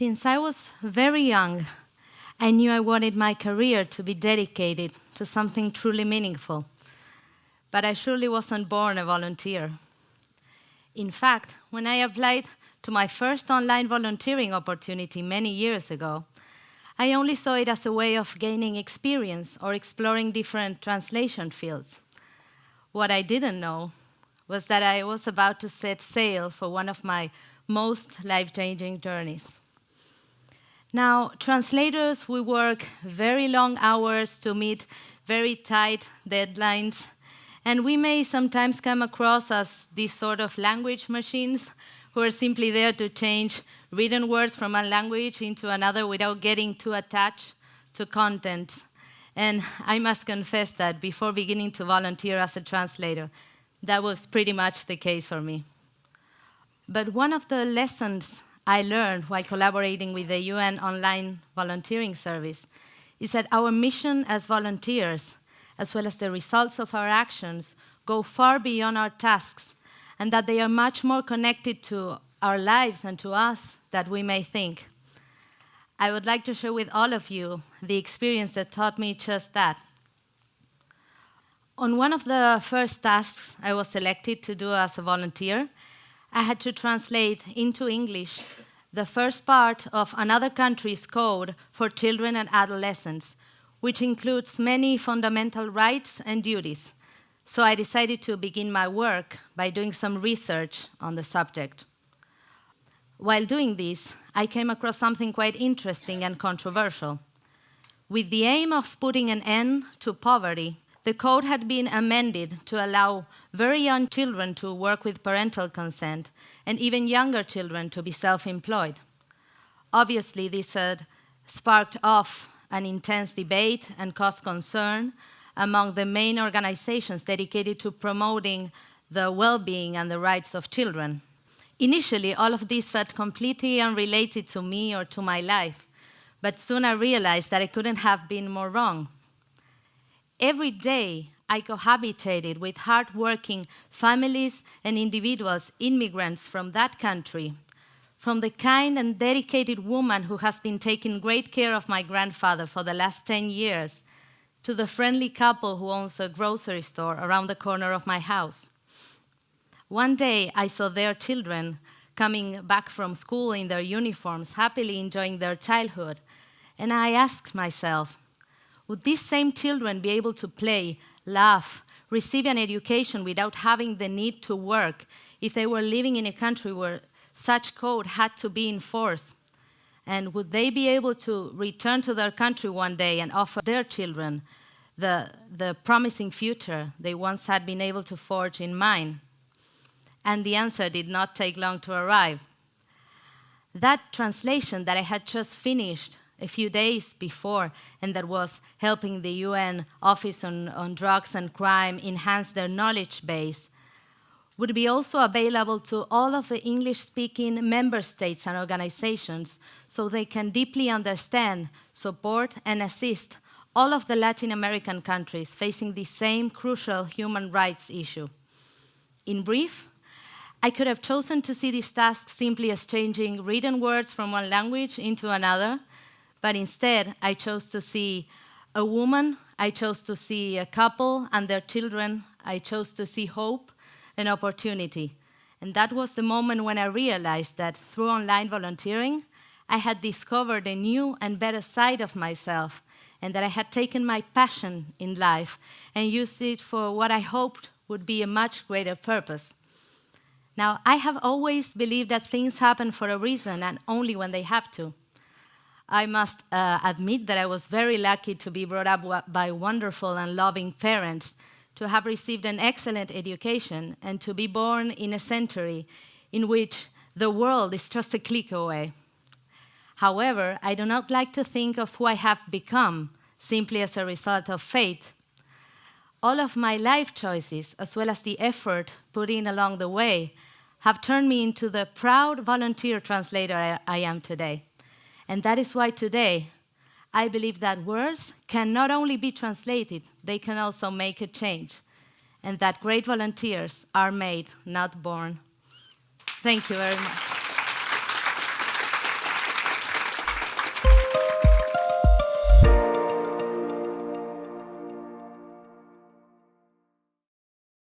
Since I was very young, I knew I wanted my career to be dedicated to something truly meaningful. But I surely wasn't born a volunteer. In fact, when I applied to my first online volunteering opportunity many years ago, I only saw it as a way of gaining experience or exploring different translation fields. What I didn't know was that I was about to set sail for one of my most life-changing journeys. Now, translators, we work very long hours to meet very tight deadlines, and we may sometimes come across as these sort of language machines who are simply there to change written words from one language into another without getting too attached to content. And I must confess that before beginning to volunteer as a translator, that was pretty much the case for me. But one of the lessons I learned while collaborating with the UN online volunteering service is that our mission as volunteers, as well as the results of our actions, go far beyond our tasks, and that they are much more connected to our lives and to us than we may think. I would like to share with all of you the experience that taught me just that. On one of the first tasks I was selected to do as a volunteer, I had to translate into English the first part of another country's code for children and adolescents, which includes many fundamental rights and duties. So I decided to begin my work by doing some research on the subject. While doing this, I came across something quite interesting and controversial. With the aim of putting an end to poverty, the code had been amended to allow very young children to work with parental consent, and even younger children to be self-employed. Obviously, this had sparked off an intense debate and caused concern among the main organizations dedicated to promoting the well-being and the rights of children. Initially, all of this felt completely unrelated to me or to my life, but soon I realized that I couldn't have been more wrong. Every day, I cohabitated with hardworking families and individuals, immigrants from that country, from the kind and dedicated woman who has been taking great care of my grandfather for the last 10 years, to the friendly couple who owns a grocery store around the corner of my house. One day, I saw their children coming back from school in their uniforms, happily enjoying their childhood, and I asked myself, would these same children be able to play, laugh, receive an education without having the need to work if they were living in a country where such code had to be enforced? And would they be able to return to their country one day and offer their children the promising future they once had been able to forge in mine? And the answer did not take long to arrive. That translation that I had just finished a few days before, and that was helping the UN Office on Drugs and Crime enhance their knowledge base, would be also available to all of the English-speaking member states and organizations so they can deeply understand, support, and assist all of the Latin American countries facing the same crucial human rights issue. In brief, I could have chosen to see this task simply as changing written words from one language into another, but instead, I chose to see a woman, I chose to see a couple and their children, I chose to see hope and opportunity. And that was the moment when I realized that through online volunteering, I had discovered a new and better side of myself, and that I had taken my passion in life and used it for what I hoped would be a much greater purpose. Now, I have always believed that things happen for a reason and only when they have to. I must admit that I was very lucky to be brought up by wonderful and loving parents, to have received an excellent education, and to be born in a century in which the world is just a click away. However, I do not like to think of who I have become simply as a result of fate. All of my life choices, as well as the effort put in along the way, have turned me into the proud volunteer translator I am today. And that is why today, I believe that words can not only be translated, they can also make a change. And that great volunteers are made, not born. Thank you very much.